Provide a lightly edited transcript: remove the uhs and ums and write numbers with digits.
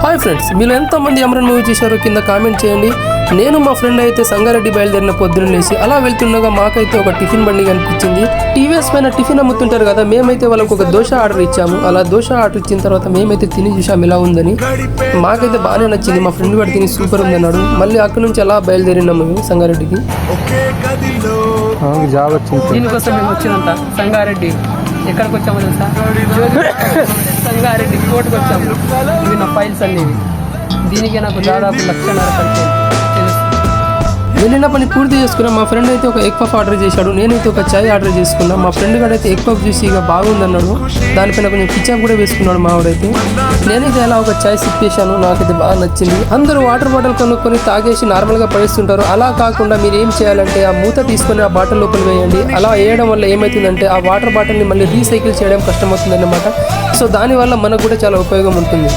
Hi friends, మీరు ఎంతమంది Amaran movie చూశారో కింద కామెంట్ చేయండి. నేను మా ఫ్రెండ్ అయితే సంగారెడ్డి బయలుదేరిన పొద్దున్న లేసి అలా వెళ్తుండగా మాకైతే ఒక టిఫిన్ బండి కనిపించింది. టీవీఎస్ పైన టిఫిన్ అమ్ముతుంటారు కదా, మేమైతే వాళ్ళకు ఒక దోశ ఆర్డర్ ఇచ్చాము. అలా దోశ ఆర్డర్ ఇచ్చిన తర్వాత మేమైతే తిని చూసాము ఎలా ఉందని. మాకైతే బాగానే నచ్చింది. మా ఫ్రెండ్ కూడా తిని సూపర్ ఉందన్నాడు. మళ్ళీ అక్కడి నుంచి అలా బయలుదేరినాము మేము సంగారెడ్డికి. జాబ్ వచ్చింది. దీనికోసం మేము వచ్చినంత సంగారెడ్డి ఎక్కడికి వచ్చామో తెలుసా? సంగారెడ్డి కోర్టుకు వచ్చాము. ఇవి నా ఫైల్స్ అన్ని. దీనికి నాకు దాదాపు 1,00,000 తెలుసు. వెళ్ళిన పని పూర్తి చేసుకున్నా. మా ఫ్రెండ్ అయితే ఒక ఎగ్ పఫ్ ఆర్డర్ చేశాడు, నేనైతే ఒక చాయ్ ఆర్డర్ చేసుకున్నా. మా ఫ్రెండ్ కూడా అయితే ఎగ్ పఫ్ చూసి ఇక బాగుందన్నాడు. దానిపైన కొంచెం కిచప్ కూడా వేసుకున్నాడు మావాడైతే. నేనైతే అలా ఒక చాయ్ సిప్ చేశాను, నాకైతే బాగా నచ్చింది. అందరూ వాటర్ బాటిల్ కొనుక్కొని తాగేసి నార్మల్గా పడేస్తుంటారు. అలా కాకుండా మీరు ఏం చేయాలంటే ఆ మూత తీసుకొని ఆ బాటిల్ లోపల వేయండి. అలా వేయడం వల్ల ఏమవుతుందంటే ఆ వాటర్ బాటిల్ని మళ్ళీ రీసైకిల్ చేయడం కష్టమవుతుంది అన్నమాట. సో దానివల్ల మనకు కూడా చాలా ఉపయోగం ఉంటుంది.